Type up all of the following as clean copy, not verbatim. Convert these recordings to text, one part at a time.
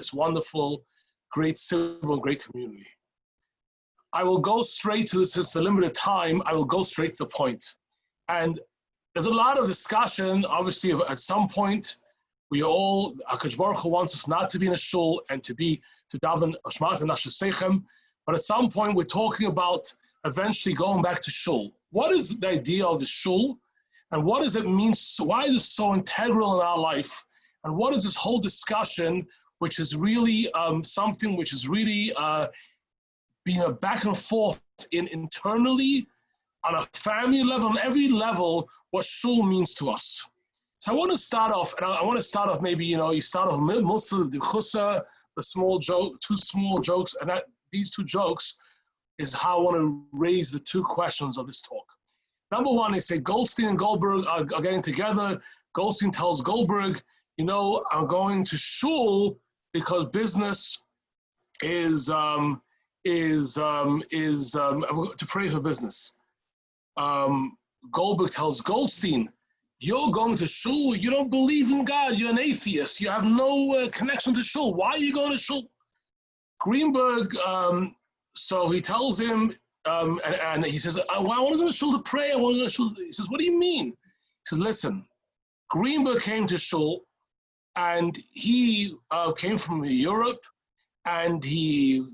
this wonderful, great civil, great community. I will go straight to this, since the limited time, I will go straight to the point. And there's a lot of discussion, obviously, at some point, HaKadosh Baruch Hu wants us not to be in a shul and to daven Ashmat and Nashasechem, but at some point we're talking about eventually going back to shul. What is the idea of the shul? And what does it mean? Why is it so integral in our life? And what is this whole discussion, which is really something which is really being a back and forth internally, on a family level, on every level, what shul means to us. So I want to start off, and I want to start off maybe, you start off most of the chusa, the small joke, two small jokes, and these two jokes is how I want to raise the two questions of this talk. Number one, they say Goldstein and Goldberg are getting together. Goldstein tells Goldberg, I'm going to shul because business is to pray for business. Goldberg tells Goldstein, you're going to shul, you don't believe in God, you're an atheist, you have no connection to shul. Why are you going to shul? Greenberg, so he tells him, and he says, I want to go to shul to pray, I want to go to shul. He says, what do you mean? He says, listen, Greenberg came to shul, and he came from Europe, and he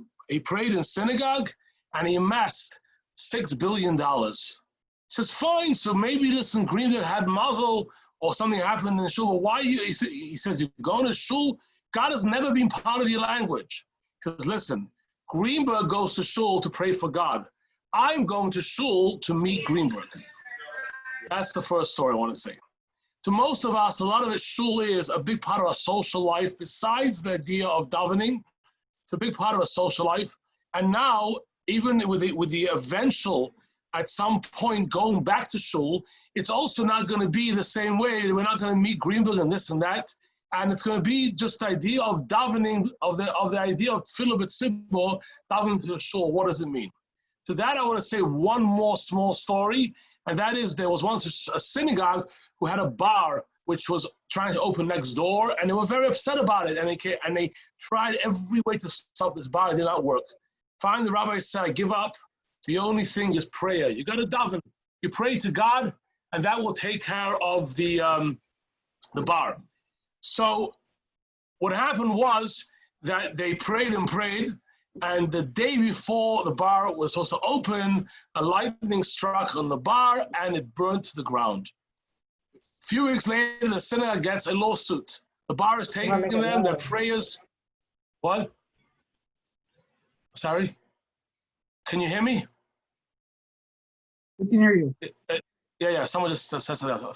prayed in synagogue, and he amassed $6 billion. He says, fine, so maybe, listen, Greenberg had mazel, or something happened in the shul, but why he says, you're going to shul? God has never been part of your language. Because listen, Greenberg goes to shul to pray for God. I'm going to shul to meet Greenberg. That's the first story I want to say. To most of us, a lot of it, shul is a big part of our social life. Besides the idea of davening, it's a big part of our social life. And now, even with the eventual, at some point, going back to shul, it's also not going to be the same way. We're not going to meet Greenberg and this and that. And it's going to be just the idea of davening, of the idea of tefillah b'tzibur, davening to the shul. What does it mean? To that, I want to say one more small story, and that is there was once a synagogue who had a bar which was trying to open next door, and they were very upset about it, and they tried every way to stop this bar. It did not work. Finally, the rabbi said, I give up. The only thing is prayer. You got to daven. You pray to God, and that will take care of the bar. So what happened was that they prayed, and the day before the bar was supposed to open, a lightning struck on the bar and it burned to the ground. A few weeks later, the synagogue gets a lawsuit. The bar is taking them, their prayers. What? Sorry? Can you hear me? We can hear you. Yeah, someone just said something.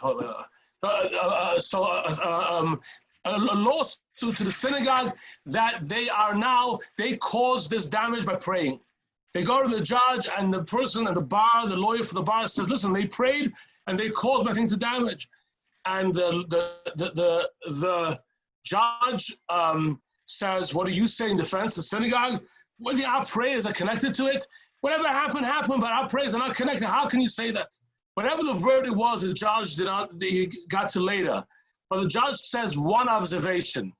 A lawsuit to the synagogue that they caused this damage by praying. They go to the judge, and the person at the bar, the lawyer for the bar, says, listen, they prayed and they caused my thing to damage. And the judge says, what do you say in defense? The synagogue, whether our prayers are connected to it, whatever happened, but our prayers are not connected. How can you say that? Whatever the verdict was, the judge he got to later. But the judge says one observation.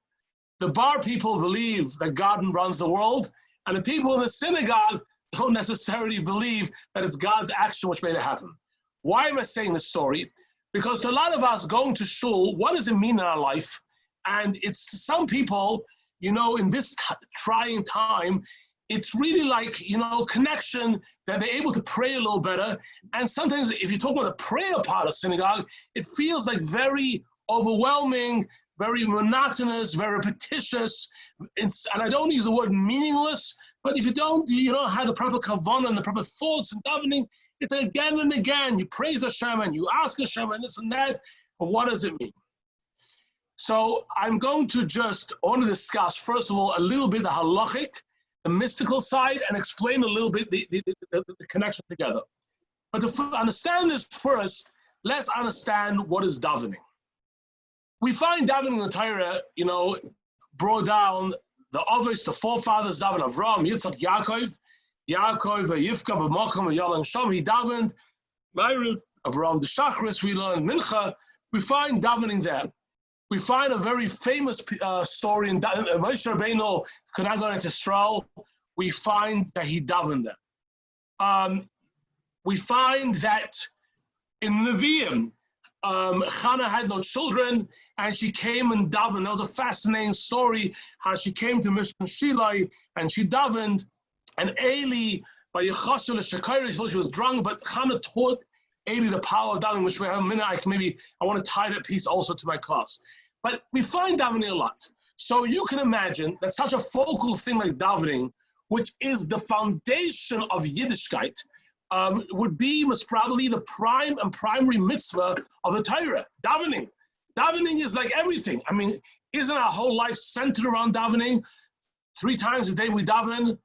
The bar people believe that God runs the world, and the people in the synagogue don't necessarily believe that it's God's action which made it happen. Why am I saying this story? Because to a lot of us going to shul, what does it mean in our life? And it's some people, in this trying time, it's really like, connection, that they're able to pray a little better. And sometimes if you talk about the prayer part of synagogue, it feels like very overwhelming, very monotonous, very repetitious. And I don't use the word meaningless, but if you don't have the proper kavanah and the proper thoughts and davening, it's again and again, you praise Hashem and you ask Hashem and this and that. But what does it mean? So I'm going to want to discuss, first of all, a little bit the halachic, the mystical side, and explain a little bit the connection together. But to understand this first, let's understand what is davening. We find davening in the Torah, brought down the Avos, the forefathers, daven Avraham, Yitzchak, Yaakov, Yivka, B'macham, Yal and Sham. He davened, Ma'ariv, Avraham, the Shachris, we learn Mincha. We find davening there. we find a very famous story in Moshe Rabbeinu could not go into Israel. We find that he davened there. We find that in Nevi'im, Hannah had no children, and she came and davened. That was a fascinating story, how she came to Mishkan Shilai, and she davened, and Eli, by Yechasul Shekari, she was drunk, but Hannah taught Eli the power of davening, which we have a minute, I want to tie that piece also to my class. But we find davening a lot. So you can imagine that such a focal thing like davening, which is the foundation of Yiddishkeit, would be most probably the prime and primary mitzvah of the Torah, davening. Davening is like everything. I mean, isn't our whole life centered around davening? 3 times a day we daven.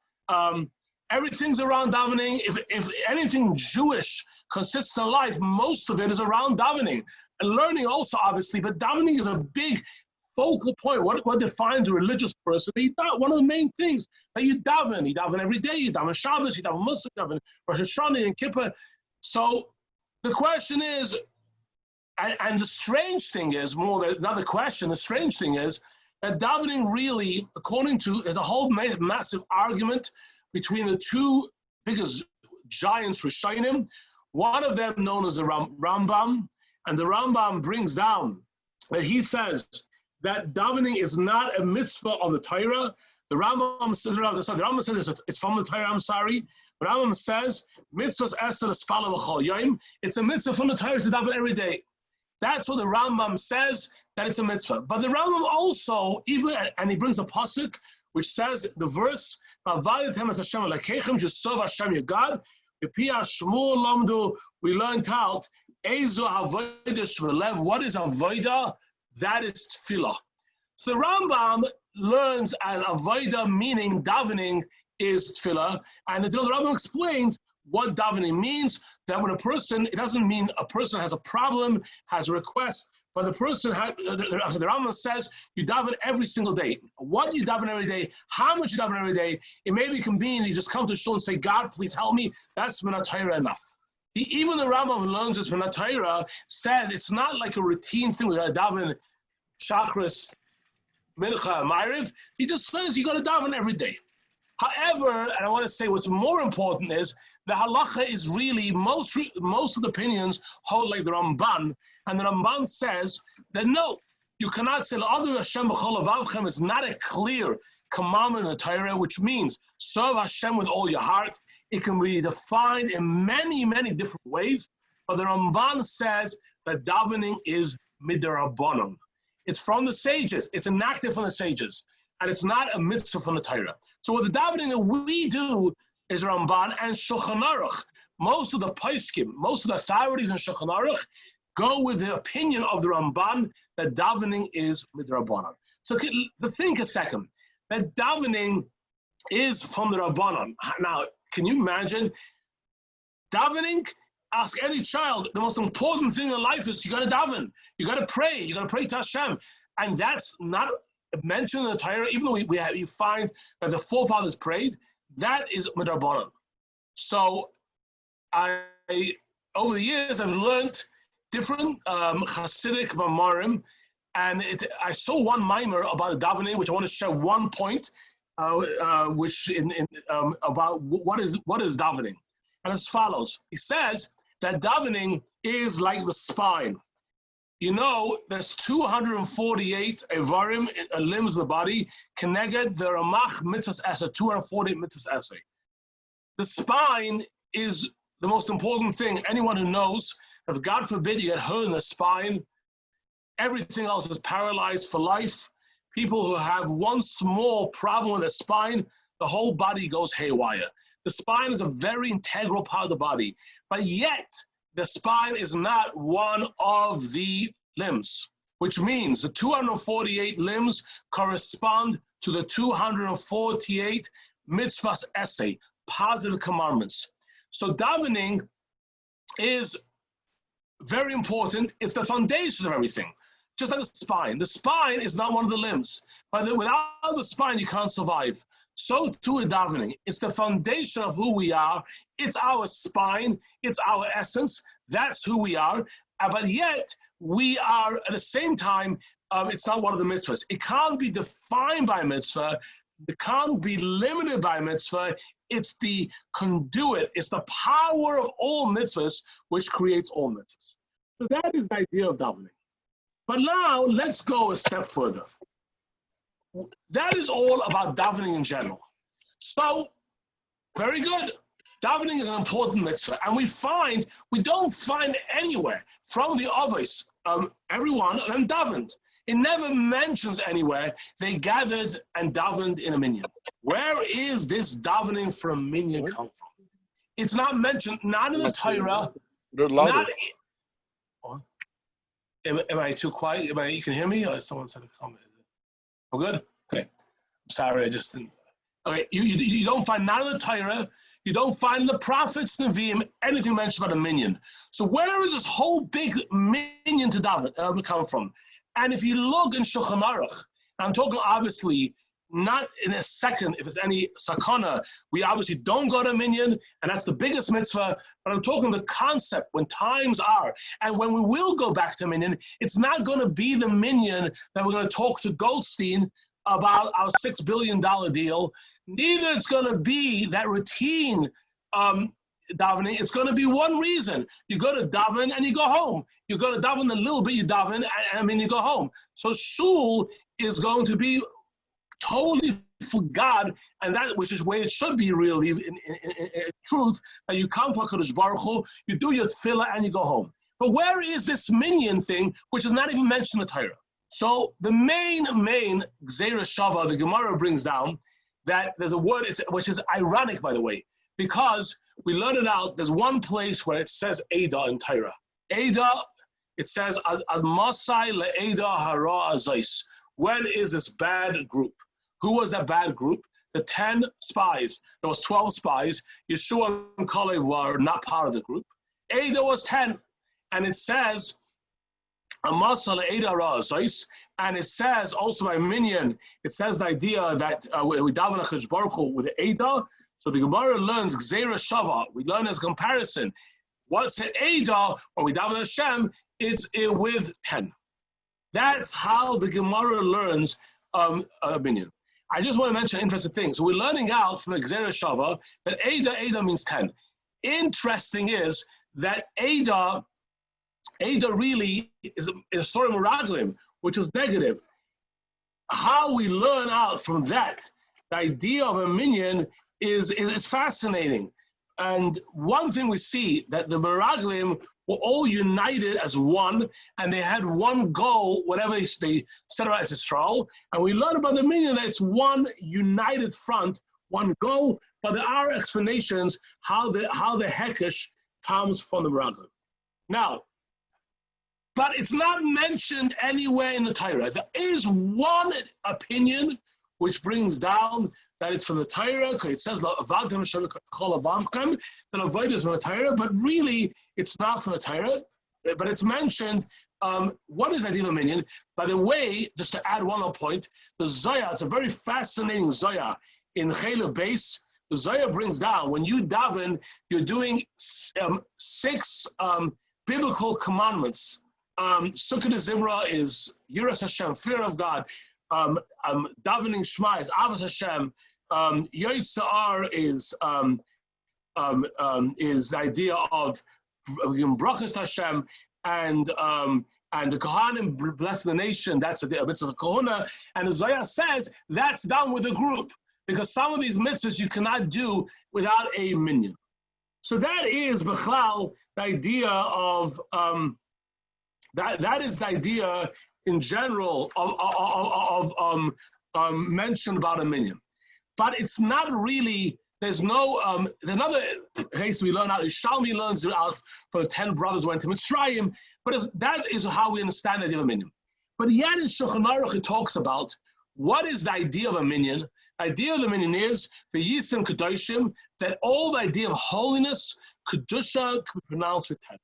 Everything's around davening. If anything Jewish consists of life, most of it is around davening. And learning also, obviously, but davening is a big focal point. What defines a religious person? One of the main things that you daven every day, you daven Shabbos, you daven Muslim, you daven Rosh Hashanah and Kippur. So the question is, and the strange thing is, more than another question, the strange thing is that davening really, according to, there's a whole massive argument between the 2 biggest giants, Rishonim. One of them known as the Rambam, and the Rambam brings down that he says that davening is not a mitzvah of the Torah. The Rambam says it's from the Torah, I'm sorry. The Rambam says, mitzvahs eser espala v'chol yom. It's a mitzvah from the Torah to daven every day. That's what the Rambam says, that it's a mitzvah. But the Rambam also, and he brings a pasuk, which says, the verse, V'avayatem es Hashem elokechem, Yisov Hashem your God, B'piyah Shmuel lamdu, we learned out, Ezu havodah shvelev, what is avodah? That is tefillah. So the Rambam learns as avodah, meaning davening is tefillah, and the Rambam explains what davening means, that when a person, it doesn't mean a person has a problem, has a request, but the person, the Rambam says, you daven every single day. What do you daven every day? How much you daven every day? It maybe can mean you just come to shul and say, God, please help me. That's Minat Torah enough. Even the Rambam who learns this Minat Torah says it's not like a routine thing. We got to daven Shachris, Mincha, Ma'ariv. He just says you got to daven every day. However, and I want to say what's more important is the halacha is really, most of the opinions hold like the Ramban, and the Ramban says that no, you cannot say other Hashem b'chol avavchem is not a clear commandment in the Torah, which means serve Hashem with all your heart. It can be defined in many, many different ways, but the Ramban says that davening is midrabanan. It's from the sages. It's enacted from the sages, and it's not a mitzvah from the Torah. So what the davening that we do is Ramban and Shulchan Aruch. Most of the poskim, most of the authorities in Shulchan Aruch go with the opinion of the Ramban that davening is midrabanan. So think a second, that davening is from the Rabbanan. Now, can you imagine davening? Ask any child, the most important thing in life is you got to daven. You got to pray. You got to pray to Hashem. And that's not mentioned in the Torah, even though you find that the forefathers prayed, that is midrabanan. So over the years, I've learned different Hasidic mamarim, and I saw one mimer about davening, which I want to share one point, which about what is davening, and as follows. He says that davening is like the spine. You know, there's 248 Evarim, limbs of the body, connected the Ramach mitzvahs essay, 248 mitzvahs essay. The spine is the most important thing. Anyone who knows, if God forbid you get hurt in the spine, everything else is paralyzed for life. People who have one small problem with the spine, the whole body goes haywire. The spine is a very integral part of the body, but yet the spine is not one of the limbs, which means the 248 limbs correspond to the 248 mitzvahs essay, positive commandments. So davening is very important. It's the foundation of everything. Just like the spine. The spine is not one of the limbs, but without the spine, you can't survive. So too with davening. It's the foundation of who we are. It's our spine. It's our essence. That's who we are. But yet, we are at the same time, it's not one of the mitzvahs. It can't be defined by mitzvah. It can't be limited by mitzvah. It's the conduit. It's the power of all mitzvahs which creates all mitzvahs. So that is the idea of davening. But now let's go a step further. That is all about davening in general. So, very good. Davening is an important mitzvah, and we don't find anywhere from the Avos, everyone of them davened. It never mentions anywhere they gathered and davened in a minyan. Where is this davening for a minyan come from? It's not mentioned, not in the Torah. Not. Am I too quiet? You can hear me? Or someone said a comment. I'm good? Okay. I'm sorry, I just didn't. Okay, you don't find none of the Torah, you don't find the prophets, Nevi'im, anything mentioned about a minyan. So where is this whole big minyan to daven come from? And if you look in Shulchan Aruch, and I'm talking obviously not in a second if it's any sakana, we obviously don't go to minyan, and that's the biggest mitzvah, but I'm talking the concept when times are, and when we will go back to minyan, it's not going to be the minyan that we're going to talk to Goldstein about our $6 billion deal. Neither it's going to be that routine davening. It's going to be one reason. You go to daven and you go home. You go to daven a little bit, you daven, and you go home. So shul is going to be totally for God, and that which is where it should be really in truth, that you come for Kadosh Baruch Hu, you do your tefillah, and you go home. But where is this minyan thing, which is not even mentioned in the Torah? So the main Gzeira Shava, the Gemara brings down that there's a word which is ironic, by the way, because we learn it out. There's one place where it says Ada in Torah. Ada, it says Ad Masai le'Ada hara azais. When is this bad group? Who was that bad group? The 10 spies. There was 12 spies. Yeshua and Kalev were not part of the group. Ada was 10, and it says. And it says also by Minyan, it says the idea that we daven HaKadosh Baruch Hu with the Ada. So the Gemara learns Gzeira Shava. We learn as comparison. What's an Ada when we daven Hashem? It's with 10. That's how the Gemara learns Minyan. I just want to mention an interesting thing. So we're learning out from the Gzeira Shava that Ada means 10. Interesting is that Ada really is a story of Meraglim, which is negative. How we learn out from that, the idea of a minyan is fascinating. And one thing we see, that the Meraglim were all united as one, and they had one goal, whatever they set out as a stroll. And we learn about the minyan that it's one united front, one goal, but there are explanations how the Hekesh comes from the Meraglim. Now, but it's not mentioned anywhere in the Torah. There is one opinion which brings down that it's from the Torah, because it says that avoid is from the Torah, but really it's not from the Torah. But it's mentioned. What is the idea of a minyan? By the way, just to add one more point, the Zoya, it's a very fascinating Zoya in Chaylev Beis. The Zoya brings down when you daven, you're doing 6 biblical commandments. Sukkah Zimra is Yiras Hashem, fear of God. Davening Shema is Avos Hashem. Yoyt Sa'ar is the idea of Brachas to Hashem, and the Kohanim blessing the nation. That's a mitzvah of Kohuna. And the Zohar says that's done with a group, because some of these mitzvahs you cannot do without a minyan. So that is Bechlal, the idea of that is the idea in general of mention about a minyan. But it's not really, there's no, another case we learn out is Shalmi learns out for the 10 brothers who went to Mitzrayim, but that is how we understand the idea of a minyan. But yet in Shulchan Aruch it talks about what is the idea of a minyan. The idea of the minyan is the Yisim Kedoshim, that all the idea of holiness, Kedusha, could be pronounced with 10.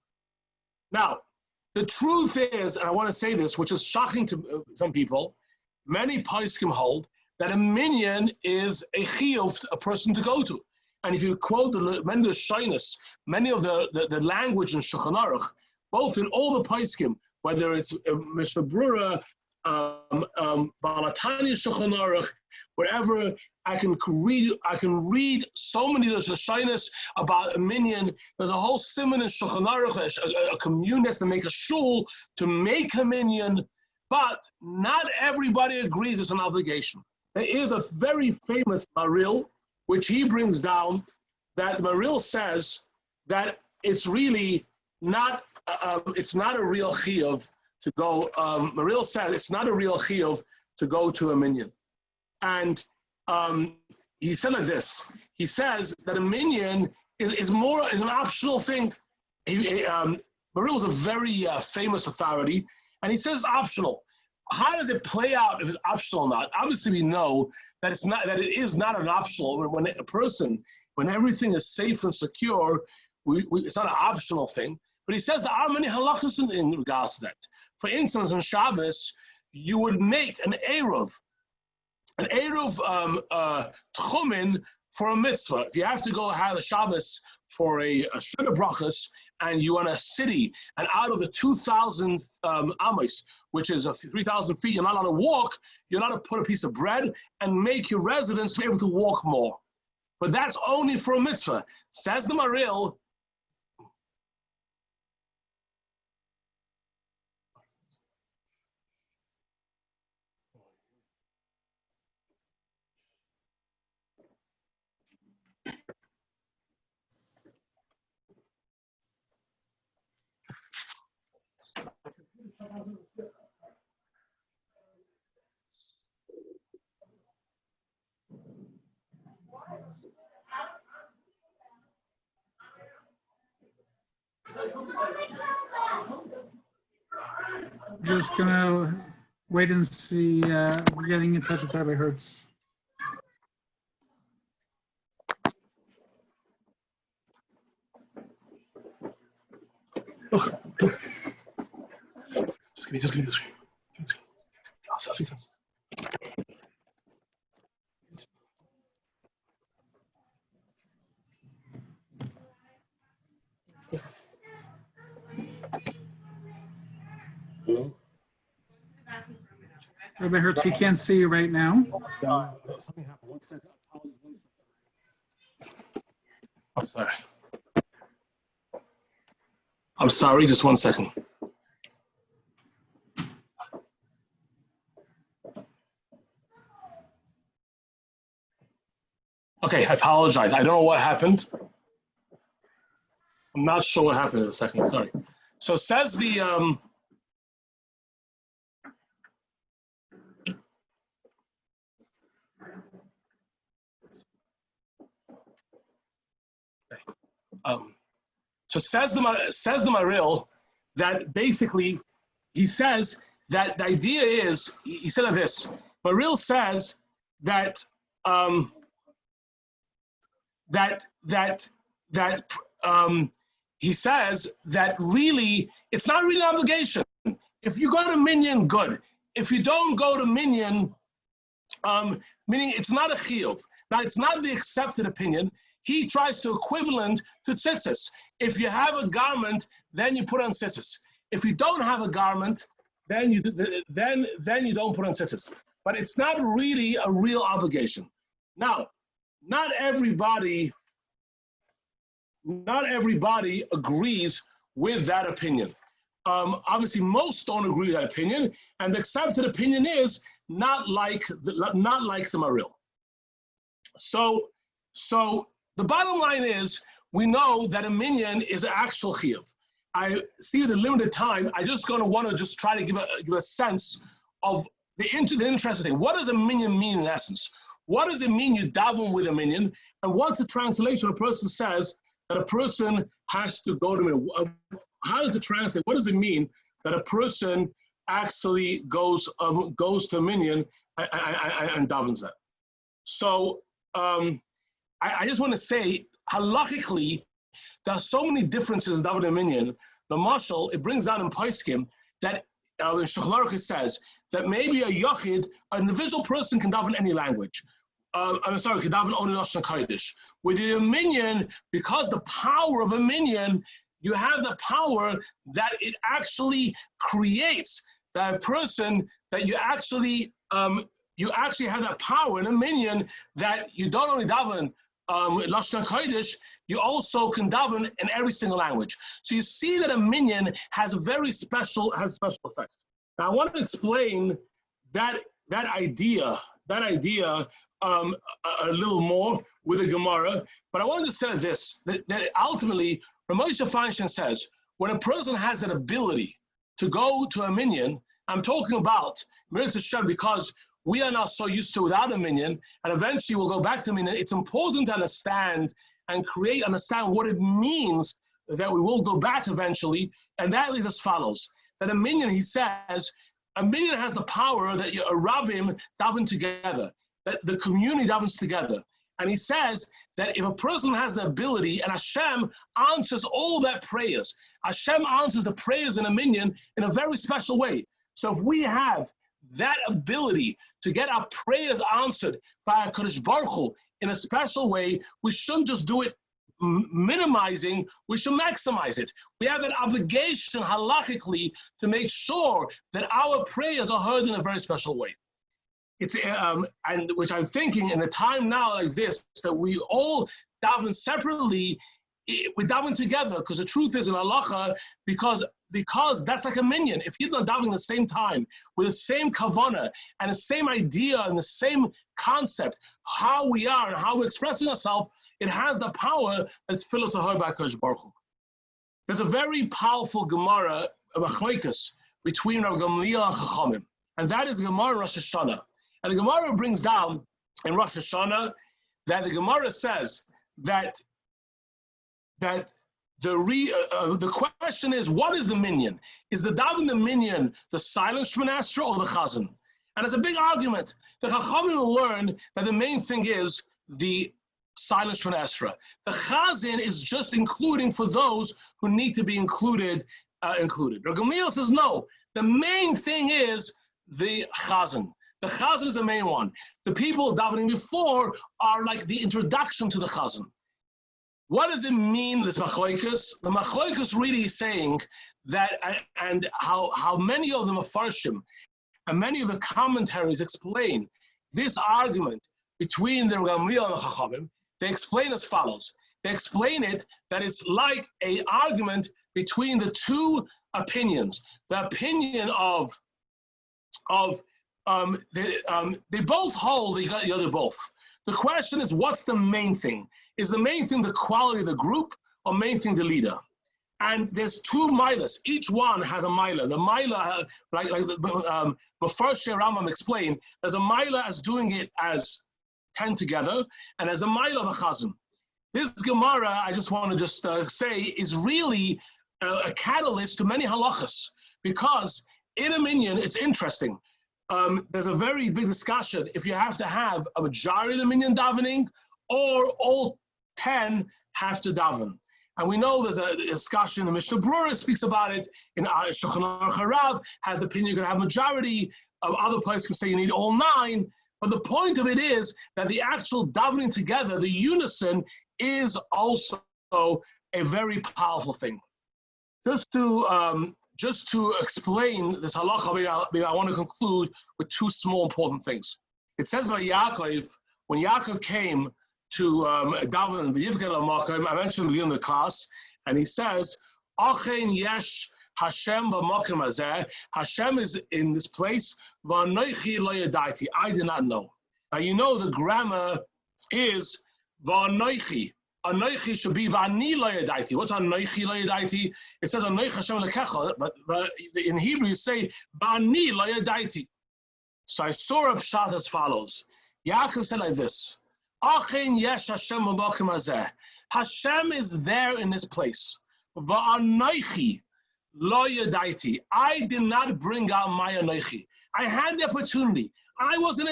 Now, the truth is, and I want to say this, which is shocking to some people, many poskim hold that a minyan is a chiyuv, a person to go to. And if you quote many of the language in Shulchan Aruch, both in all the poskim, whether it's Mishnah Brura, Balatani Shulchan Aruch, wherever I can read so many of the shyness about a minyan. There's a whole simon in Shulchan Aruch, a community has to make a shul to make a minyan, but not everybody agrees it's an obligation. There is a very famous Maril, which he brings down, that Maril says that it's really not, it's not a real chiyuv to go, Maril said it's not a real chiyuv to go to a minyan. And he said like this, he says that a minyan is an optional thing. Baruch is a very famous authority, and he says it's optional. How does it play out if it's optional or not? Obviously, we know that it's not, that it is not an optional. When a person, when everything is safe and secure, it's not an optional thing. But he says there are many halachas in regards to that. For instance, on Shabbos, you would make an eruv tchumen for a mitzvah. If you have to go have a Shabbos for a Shana Brachas, and you want a city, and out of the 2,000 amos, which is 3,000 feet, you're not allowed to walk, you're allowed to put a piece of bread and make your residents be able to walk more. But that's only for a mitzvah. Says the Maril, Just gonna wait and see. We're getting in touch with Rabbi Hertz. Just give me the screen. Rabbi Hertz, we can't see you right now. Something happened. 1 second. I'm sorry. I'm sorry, just 1 second. Okay, I apologize. I don't know what happened. I'm not sure what happened in a second. Sorry. So says the so says the Maril that basically he says that the idea is, he said of this. Maril says that he says that really it's not really an obligation. If you go to Minyan, good. If you don't go to Minyan, meaning it's not a chiyuv. Now it's not the accepted opinion. He tries to equivalent to tzitzis. If you have a garment, then you put on tzitzis. If you don't have a garment, then you don't put on tzitzis. But it's not really a real obligation. Now, not everybody agrees with that opinion. Obviously, most don't agree with that opinion, and the accepted opinion is not like the Maril. So the bottom line is, we know that a minyan is an actual chiyuv. I see the limited time. I just want to just try to give a sense of the interesting thing. What does a minyan mean in essence? What does it mean you daven with a minyan? And what's the translation? A person says that a person has to go to minyan. How does it translate? What does it mean that a person actually goes to minyan and davens that? So I just want to say, halachically, there are so many differences in davening minyan. The marshal, it brings down in Paiskim that in Shulchan Aruch it says that maybe a yachid, an individual person, can daven any language. Can daven only Lashon Kodesh. With a minyan, because the power of a minyan, you have the power that it actually creates that person that you actually have that power in a minyan that you don't only daven Lashon Kodesh, you also can daven in every single language. So you see that a minyan has a special effect. Now I want to explain that idea a little more with the Gemara, but I wanted to say this, that ultimately, Ramosha Feinstein says, when a person has that ability to go to a minyan, I'm talking about Mitzvah Shem, because we are now so used to without a minyan, and eventually we'll go back to minyan. It's important to understand what it means that we will go back eventually, and that is as follows. That a minyan, he says, a minyan has the power that a Rabbim daven together, that the community davens together. And he says that if a person has the ability, and Hashem answers all that prayers, Hashem answers the prayers in a minyan in a very special way. So if we have that ability to get our prayers answered by HaKadosh Baruch Hu in a special way, we shouldn't just do it minimizing, we should maximize it. We have an obligation halachically to make sure that our prayers are heard in a very special way. It's and which I'm thinking in a time now like this, that we all daven separately, we daven together, because the truth is in halacha, because that's like a minyan. If you're not davening at the same time with the same kavanah and the same idea and the same concept, how we are and how we're expressing ourselves, it has the power that's tefillos are heard by HaKadosh Baruch Hu. There's a very powerful Gemara, a machlokes between Rav Gamliel and Chachamim, and that is Gemara Rosh Hashanah. And the Gemara brings down in Rosh Hashanah that the Gemara says that the question is, what is the minyan? Is the daven the minyan the silent Shemona Esrei or the chazan? And it's a big argument. The Chachamim will learn that the main thing is the silent Shemona Esrei. The chazan is just including for those who need to be included. Rav Gamliel says no. The main thing is the chazan. The chazan is the main one. The people davening before are like the introduction to the chazan. What does it mean, this machlokes? The machlokes really is saying that, and how many of the mafarshim and many of the commentaries explain this argument between the Gamliel and the Chachamim. They explain as follows. They explain it that it's like an argument between the two opinions. The opinion they both hold the other both. The question is, what's the main thing? Is the main thing the quality of the group, or main thing the leader? And there's two milas. Each one has a mila. The mila, like the Mefarshei Rambam explained, there's a mila as doing it as 10 together, and as a mila of a chazan. This Gemara, I just want to say, is really a catalyst to many halachas, because in a minyan, it's interesting. There's a very big discussion if you have to have a majority of the minyan davening or all 10 have to daven. And we know there's a discussion, the Mishnah Brura speaks about it, in Shulchan Aruch Harav has the opinion you're going to have majority, other places can say you need all 9, but the point of it is that the actual davening together, the unison, is also a very powerful thing. Just to explain this halacha, I want to conclude with 2 small important things. It says by Yaakov, when Yaakov came to daven the Yivkei L'Makom, I mentioned at the beginning of the class, and he says, Achen yesh Hashem b'makom hazeh, Hashem is in this place, v'anoichi lo yadaiti, I did not know. Now you know the grammar is v'anoichi. Anoichi should be v'ani lo yadaiti. What's anoichi lo yadaiti? It says anoich Hashem lekecha, but in Hebrew you say v'ani lo yadaiti. So I saw a pshat as follows. Yaakov said like this: Achen yesh Hashem b'makom hazeh. Hashem is there in this place. V'anoichi lo yadaiti. I did not bring out my anoichi. I had the opportunity. I was in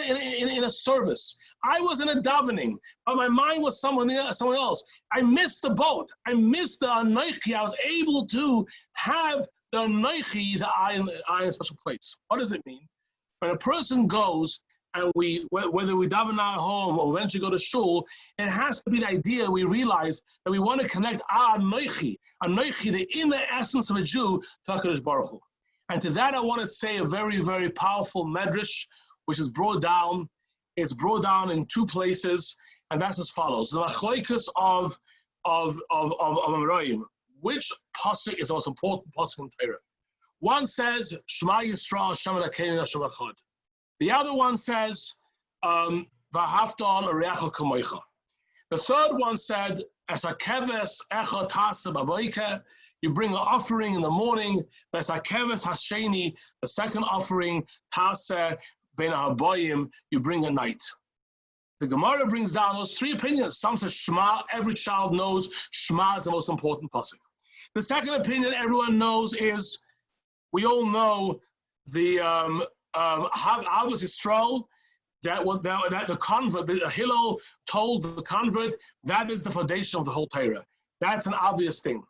a service. I was in a davening, but my mind was somewhere else. I missed the boat. I missed the anoichi. I was able to have the anoichi, the I in a special place. What does it mean? When a person goes and whether we daven at home or eventually go to shul, it has to be the idea we realize that we want to connect our noichi, the inner essence of a Jew, to HaKadosh Baruch Hu. And to that I want to say a very, very powerful medrash, which is brought down. It's brought down in two places, and that's as follows: the machlokes of Amoraim. Which pasuk is the most important pasuk in Torah? One says Shema Yisrael Hashem Elokeinu Hashem Echad. The other one says V'ahavta l'reacha kamocha. The third one said As a keves echad tasa b'boker. You bring an offering in the morning. As a keves hasheni, the second offering tasa ben habayim. You bring at night. The Gemara brings down those three opinions. Some say Shema. Every child knows Shema is the most important pasuk. The second opinion everyone knows is, we all know the Havas Yisrael, that the convert, Hillel told the convert, that is the foundation of the whole Torah. That's an obvious thing.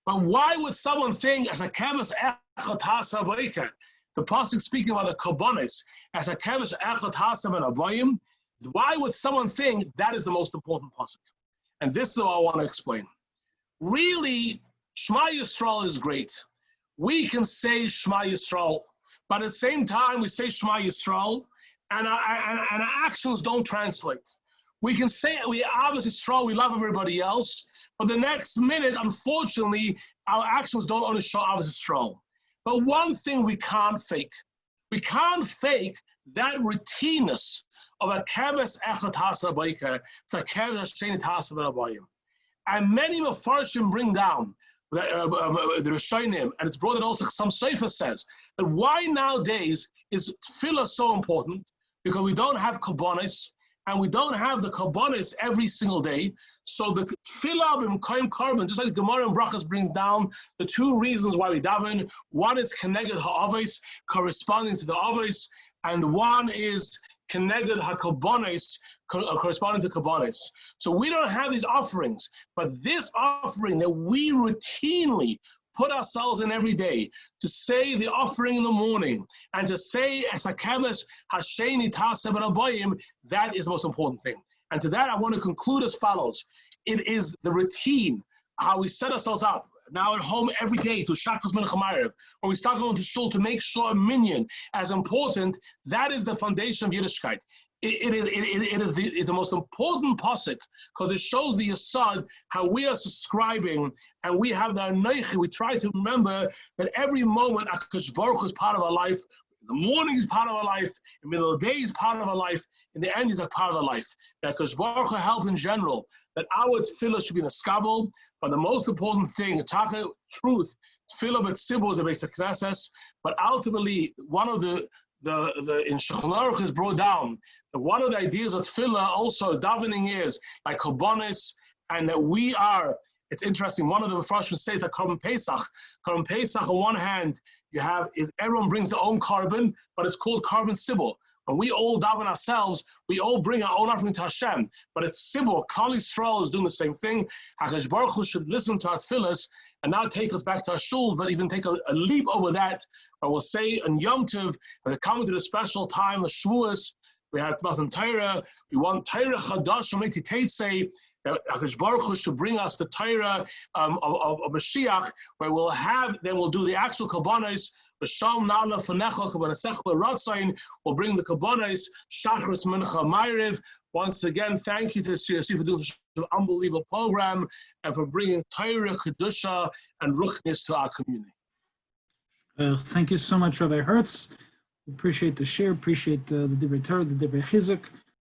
But why would someone think, as a keves echad tasa b'boker, the pasuk speaking about the korbanos, as a keves echad tasa ben habayim, why would someone think that is the most important pasuk? And this is what I want to explain. Really, Shema Yisrael is great. We can say Shema Yisrael, but at the same time we say Shema Yisrael, and our actions don't translate. We can say we obviously Yisrael, we love everybody else, but the next minute, unfortunately, our actions don't only show obviously Yisrael. But one thing we can't fake that routineness of a keves echad tasa b'boker, it's a keves hasheni tasa ben habayim. And many Mefarshim bring down the Rishonim, and it's brought in also, some Sefer says, that why nowadays is tefillah so important? Because we don't have korbanos, and we don't have the korbanos every single day. So the tefillah b'mkoyim korban, just like the Gemara and Brachas brings down the two reasons why we daven. One is keneged ha'avos, corresponding to the avos, and one is keneged ha'korbanos, corresponding to korbanos. So we don't have these offerings, but this offering that we routinely put ourselves in every day, to say the offering in the morning, and to say as a keves hasheni tasa ben habayim, that is the most important thing. And to that I want to conclude as follows. It is the routine, how we set ourselves up now at home every day to Shachos Mincha Ma'ariv, when we start going to shul to make sure a minyan as important. That is the foundation of Yiddishkeit. It is the most important pasuk, because it shows the yesod, how we are subscribing, and we have the anoichi. We try to remember that every moment HaKadosh Baruch Hu is part of our life. In the morning is part of our life. In the middle of the day is part of our life. In the end is a part of our life. That HaKadosh Baruch Hu help in general, that our tefillah should be in a skabel. But the most important thing, truth, tefillah b'tzibur is a basic knesses. But ultimately, one of the in Shulchan Aruch is brought down. One of the ideas of tefillah also davening is like korbanos, and that we are. It's interesting. One of the Mepharshim says that Korban Pesach. On one hand, you have is everyone brings their own carbon, but it's called Korban Sibur. When we all daven ourselves, we all bring our own offering to Hashem. But it's Sibur. Klal Yisrael is doing the same thing. HaKadosh Baruch Hu should listen to our tefillahs and now take us back to our shuls, but even take a leap over that. And we'll say in Yom Tov, when coming to the special time of Shavuos, we have Matan Torah. We want Torah Chadash Ameti Teitzei. That HaKadosh Baruch Hu should bring us the Torah of Mashiach, where we'll do the actual korbanos. B'Shalom Na'ala Fanecha Kabbalasech L'Ratzayin. We'll bring the korbanos Shachris Mincha Ma'ariv. Once again, thank you to CSC for doing such an unbelievable program and for bringing Torah, Kedusha, and Ruchnis to our community. Thank you so much, Rabbi Hertz. Appreciate the share, appreciate the Divrei Torah, the Divrei Chizuk.